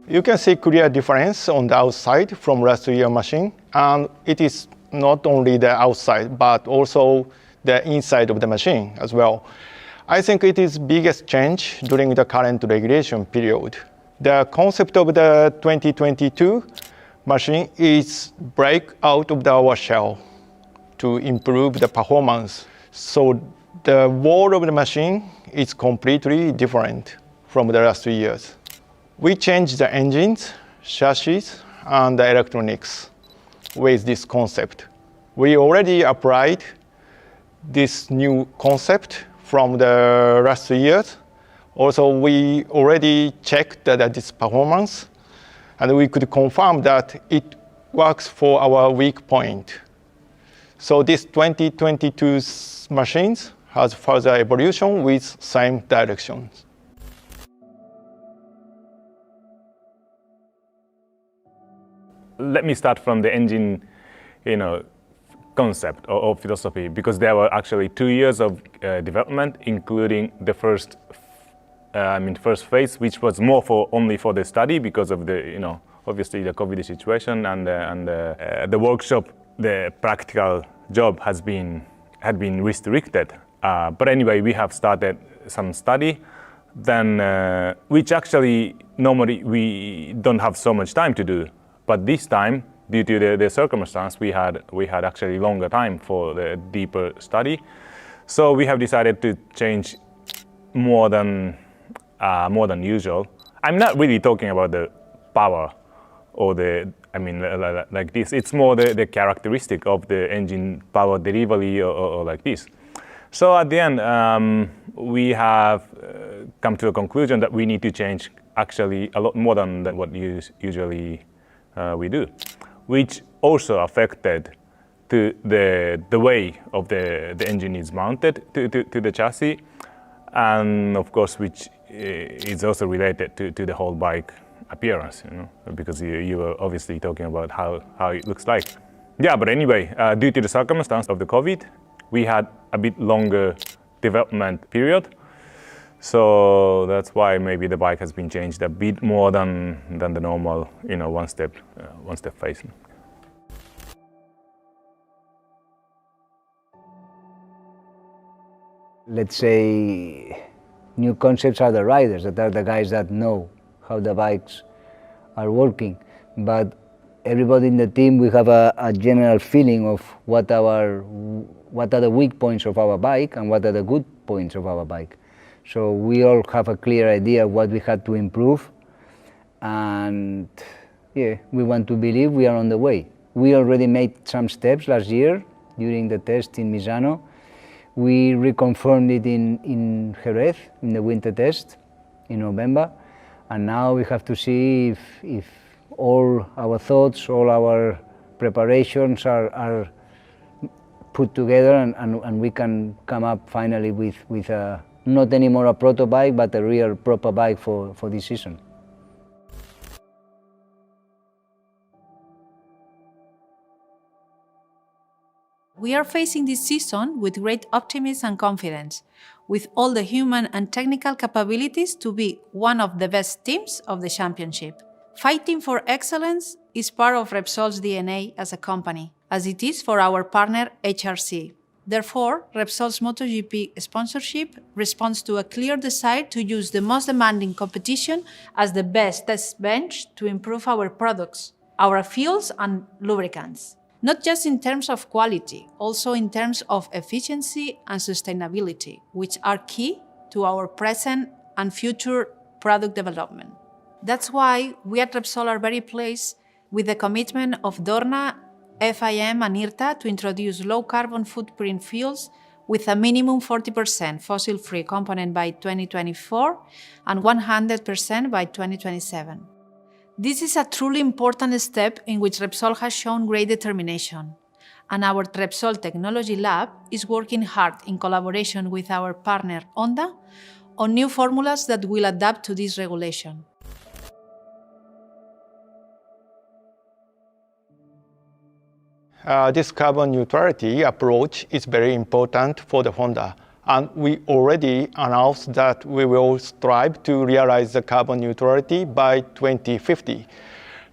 You can see clear difference on the outside from last year machine, and it is not only the outside but also the inside of the machine as well. I think it is biggest change during the current regulation period. The concept of the 2022 machine is break out of our shell to improve the performance. So the wall of the machine is completely different from the last 2 years. We changed the engines, chassis, and the electronics with this concept. We already applied this new concept from the last 2 years. Also, we already checked this performance, and we could confirm that it works for our weak point. So this 2022 machines has further evolution with same directions. Let me start from the engine, concept or philosophy, because there were actually 2 years of development, including the first phase, which was more only for the study because of the, obviously the COVID situation and the workshop, the practical job had been restricted. But anyway, we have started some study, then which actually normally we don't have so much time to do. But this time due to the circumstance, we had actually longer time for the deeper study. So we have decided to change more than usual. I'm not really talking about the power or like this. It's more the characteristic of the engine power delivery or like this. So at the end, we have come to a conclusion that we need to change actually a lot more than what usually we do, which also affected to the way of the engine is mounted to the chassis, and of course which is also related to the whole bike appearance, because you were obviously talking about how it looks like. Yeah, but anyway, due to the circumstance of the COVID, we had a bit longer development period. So that's why maybe the bike has been changed a bit more than the normal, one step phase. Let's say new concepts are the riders, that are the guys that know how the bikes are working. But everybody in the team, we have a general feeling of what are the weak points of our bike and what are the good points of our bike. So we all have a clear idea of what we had to improve, and yeah, we want to believe we are on the way. We already made some steps last year during the test in Misano. We reconfirmed it in Jerez, in the winter test in November, and now we have to see if all our thoughts, all our preparations are put together and we can come up finally with not anymore a proto bike, but a real proper bike for this season. We are facing this season with great optimism and confidence, with all the human and technical capabilities to be one of the best teams of the championship. Fighting for excellence is part of Repsol's DNA as a company, as it is for our partner HRC. Therefore, Repsol's MotoGP sponsorship responds to a clear desire to use the most demanding competition as the best test bench to improve our products, our fuels and lubricants. Not just in terms of quality, also in terms of efficiency and sustainability, which are key to our present and future product development. That's why we at Repsol are very pleased with the commitment of Dorna, FIM and IRTA to introduce low-carbon footprint fuels with a minimum 40% fossil-free component by 2024 and 100% by 2027. This is a truly important step in which Repsol has shown great determination, and our Repsol Technology Lab is working hard in collaboration with our partner Honda on new formulas that will adapt to this regulation. This carbon neutrality approach is very important for the Honda, and we already announced that we will strive to realize the carbon neutrality by 2050.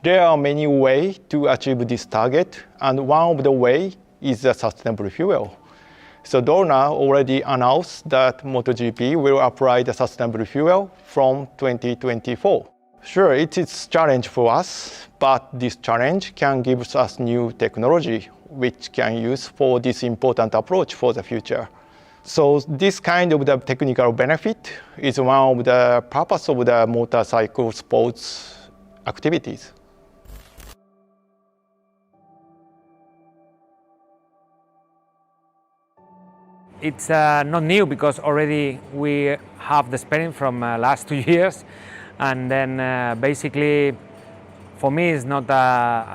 There are many ways to achieve this target, and one of the ways is the sustainable fuel. So Dorna already announced that MotoGP will apply the sustainable fuel from 2024. Sure, it is a challenge for us, but this challenge can give us new technology which can use for this important approach for the future. So this kind of the technical benefit is one of the purpose of the motorcycle sports activities. It's not new because already we have the experience from last 2 years, and then basically for me it's not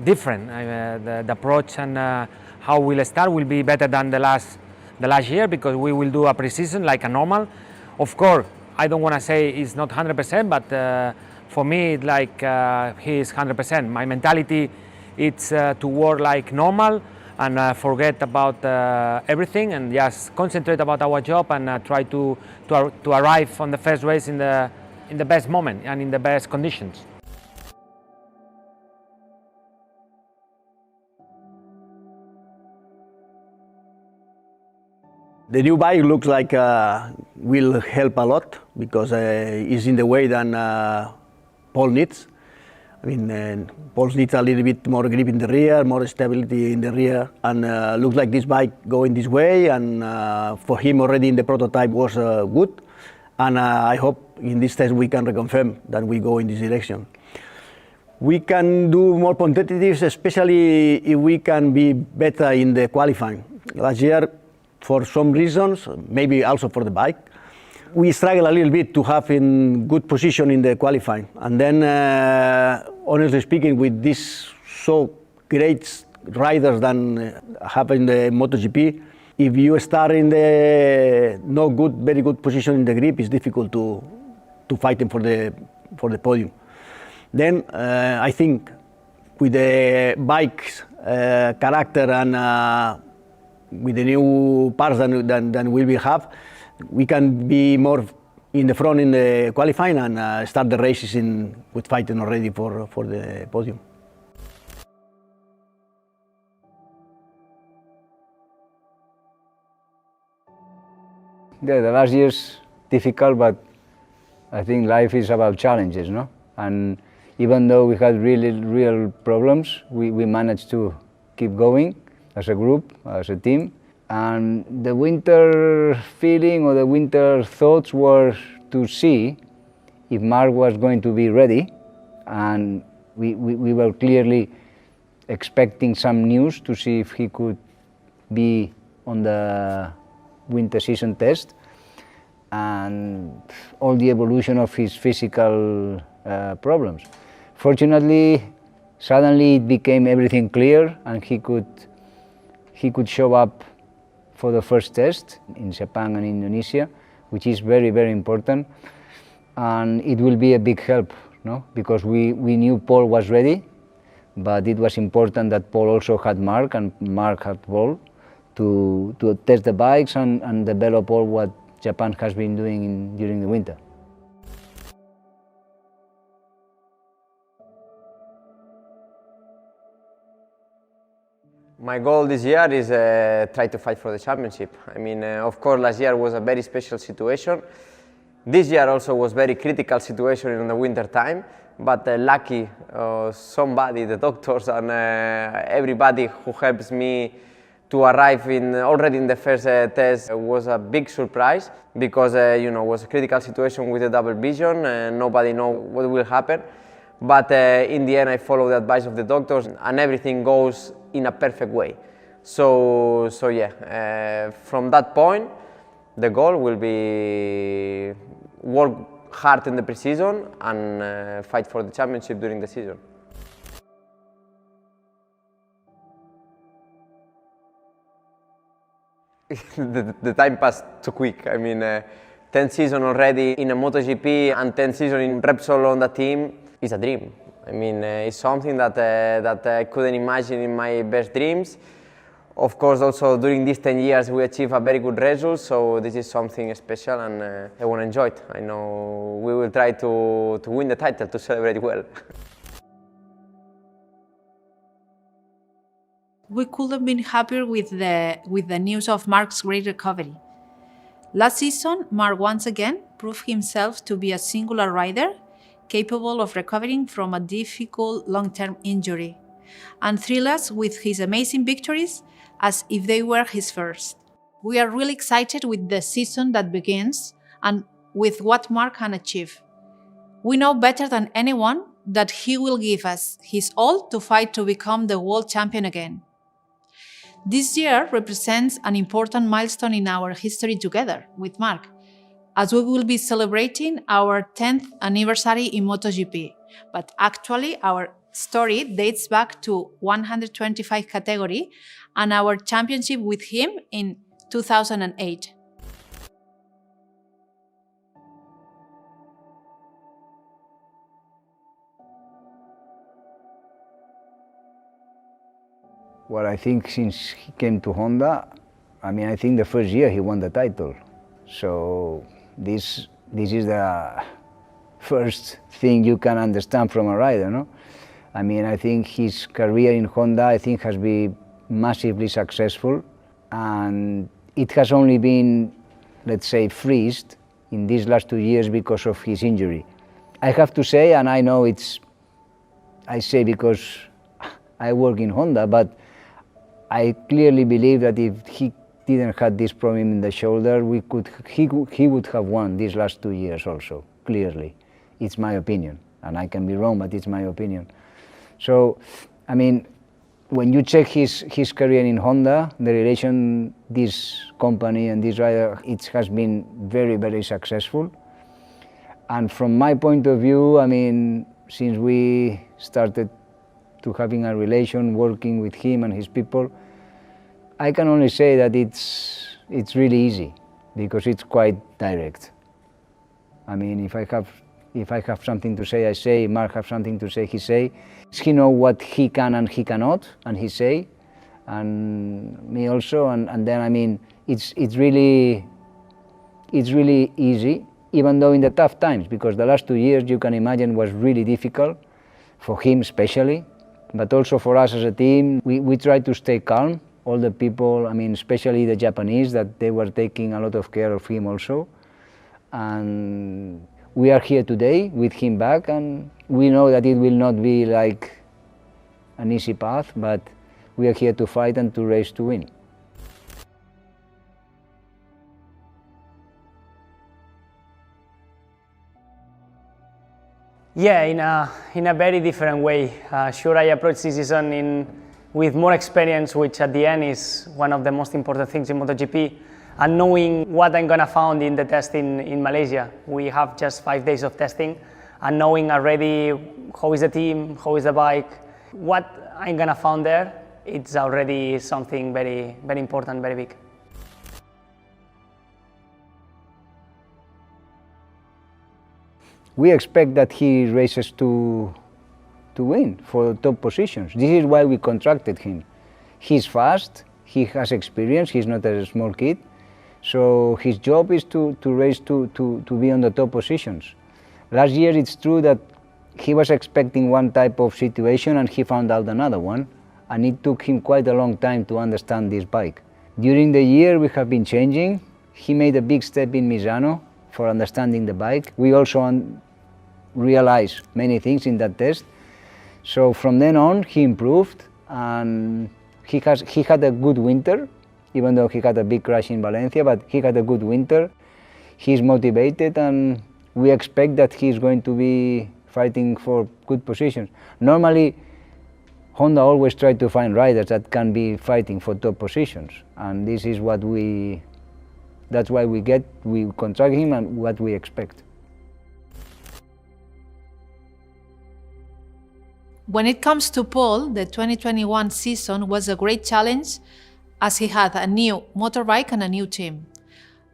different. The approach and how we'll start will be better than the last year, because we will do a pre-season like a normal. Of course, I don't want to say it's not 100%, but for me it's like he is 100%. My mentality it's to work like normal and forget about everything and just concentrate about our job and try to arrive on the first race in the best moment and in the best conditions. The new bike looks like will help a lot because it's in the way than Paul needs, I mean, Paul needs a little bit more grip in the rear, more stability in the rear, and looks like this bike going this way, and for him already in the prototype was good, and I hope in this test we can reconfirm that we go in this direction. We can do more competitive, especially if we can be better in the qualifying. Last year, for some reasons, maybe also for the bike, we struggle a little bit to have in good position in the qualifying. And then, honestly speaking, with these so great riders than have in the MotoGP, if you start in the no good, very good position in the grip, it's difficult to fight them for the podium. Then I think with the bike's character and with the new parts than we will have, we can be more in the front in the qualifying and start the races with fighting already for the podium. Yeah, the last year's difficult, but I think life is about challenges, no? And even though we had real problems, we managed to keep going as a group, as a team. And the winter feeling or the winter thoughts were to see if Marc was going to be ready, and we were clearly expecting some news to see if he could be on the winter season test, and all the evolution of his physical problems. Fortunately, suddenly it became everything clear, and he could show up for the first test in Japan and Indonesia, which is very important, and it will be a big help, no? Because we knew Paul was ready, but it was important that Paul also had Marc and Marc had Paul to test the bikes and develop all what Japan has been doing during the winter. My goal this year is try to fight for the championship. I mean, of course, last year was a very special situation. This year also was very critical situation in the winter time, but lucky somebody, the doctors and everybody who helps me to arrive already in the first test was a big surprise, because you know, it was a critical situation with the double vision and nobody knows what will happen. But in the end I follow the advice of the doctors and everything goes in a perfect way. So yeah, from that point the goal will be work hard in the pre-season and fight for the championship during the season. the time passed too quick. I mean, 10 seasons already in a MotoGP and 10 seasons in Repsol Honda Team is a dream. I mean, it's something that I couldn't imagine in my best dreams. Of course, also during these 10 years we achieved a very good result, so this is something special and I want to enjoy it. I know we will try to win the title, to celebrate well. We could have been happier with the news of Marc's great recovery. Last season, Marc once again proved himself to be a singular rider, capable of recovering from a difficult long-term injury, and thrill us with his amazing victories as if they were his first. We are really excited with the season that begins and with what Marc can achieve. We know better than anyone that he will give us his all to fight to become the world champion again. This year represents an important milestone in our history together with Marc, as we will be celebrating our 10th anniversary in MotoGP, but actually our story dates back to 125 category and our championship with him in 2008. Well, I think since he came to Honda, I think the first year he won the title. So this is the first thing you can understand from a rider, no? I think his career in Honda, has been massively successful, and it has only been, let's say, freezed in these last 2 years because of his injury. I have to say, and I know it's I say because I work in Honda, but I clearly believe that if he didn't have this problem in the shoulder, he would have won these last 2 years also, clearly. It's my opinion, and I can be wrong, but it's my opinion. So, I mean, when you check his career in Honda, the relation this company and this rider, it has been very, very successful. And from my point of view, I mean, since we started to having a relation, working with him and his people, I can only say that it's really easy because it's quite direct. I mean, if I have something to say, I say. Marc has something to say, he say. He knows what he can and he cannot, and he say, and me also. And then I mean, it's really easy, even though in the tough times, because the last 2 years you can imagine was really difficult for him especially, but also for us as a team. We try to stay calm. All the people, I mean, especially the Japanese, that they were taking a lot of care of him also. And we are here today with him back, and we know that it will not be like an easy path, but we are here to fight and to race to win. Yeah, in a very different way. Sure, I approach this season with more experience, which at the end is one of the most important things in MotoGP, and knowing what I'm gonna find in the test in Malaysia. We have just 5 days of testing, and knowing already how is the team, how is the bike, what I'm gonna find there, it's already something very, very important, very big. We expect that he races to win for top positions. This is why we contracted him. He's fast, he has experience, he's not a small kid, so his job is to race to be on the top positions. Last year it's true that he was expecting one type of situation and he found out another one, and it took him quite a long time to understand this bike. During the year we have been changing. He made a big step in Misano for understanding the bike. We also realized many things in that test. So from then on, he improved, and he had a good winter, even though he had a big crash in Valencia, but he had a good winter. He's motivated, and we expect that he's going to be fighting for good positions. Normally, Honda always tries to find riders that can be fighting for top positions, and this is what that's why we contract him and what we expect. When it comes to Paul, the 2021 season was a great challenge as he had a new motorbike and a new team.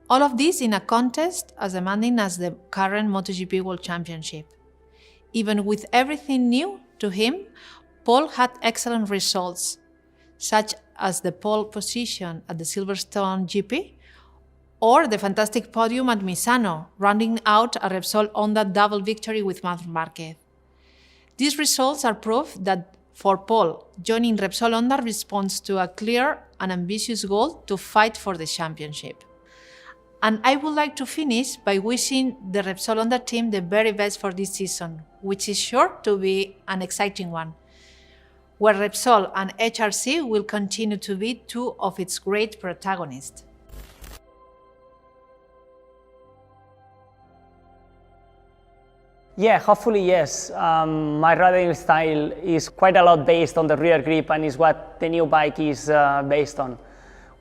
All of this in a contest as demanding as the current MotoGP World Championship. Even with everything new to him, Paul had excellent results, such as the pole position at the Silverstone GP or the fantastic podium at Misano, rounding out a Repsol Honda double victory with Marc Marquez. These results are proof that for Paul, joining Repsol Honda responds to a clear and ambitious goal to fight for the championship. And I would like to finish by wishing the Repsol Honda team the very best for this season, which is sure to be an exciting one, where Repsol and HRC will continue to be two of its great protagonists. Yeah, hopefully yes. My riding style is quite a lot based on the rear grip, and is what the new bike is based on.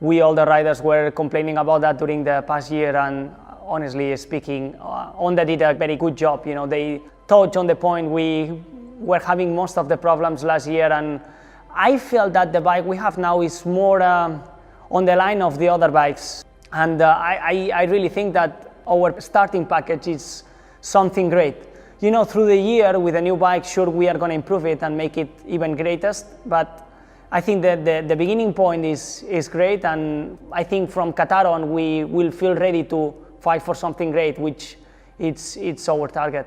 We, all the riders, were complaining about that during the past year, and honestly speaking, Honda did a very good job. You know, they touched on the point we were having most of the problems last year, and I feel that the bike we have now is more on the line of the other bikes, and I really think that our starting package is something great. You know, through the year with a new bike, sure, we are going to improve it and make it even greatest, but I think that the beginning point is great, and I think from Qatar on we will feel ready to fight for something great, which it's our target.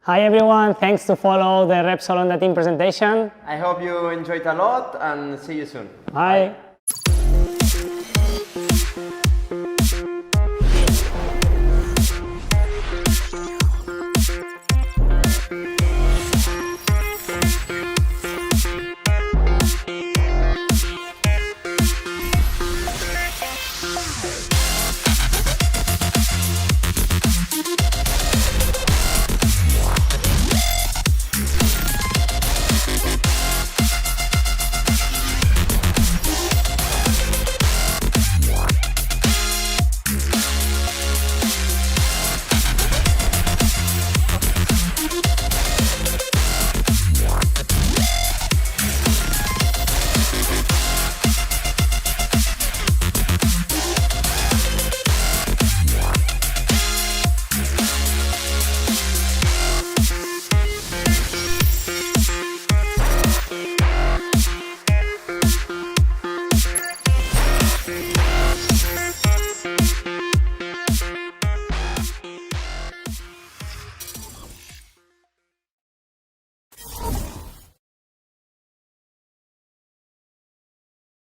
Hi everyone, thanks to follow the Repsol Honda Team presentation. I hope you enjoyed a lot and see you soon. Bye.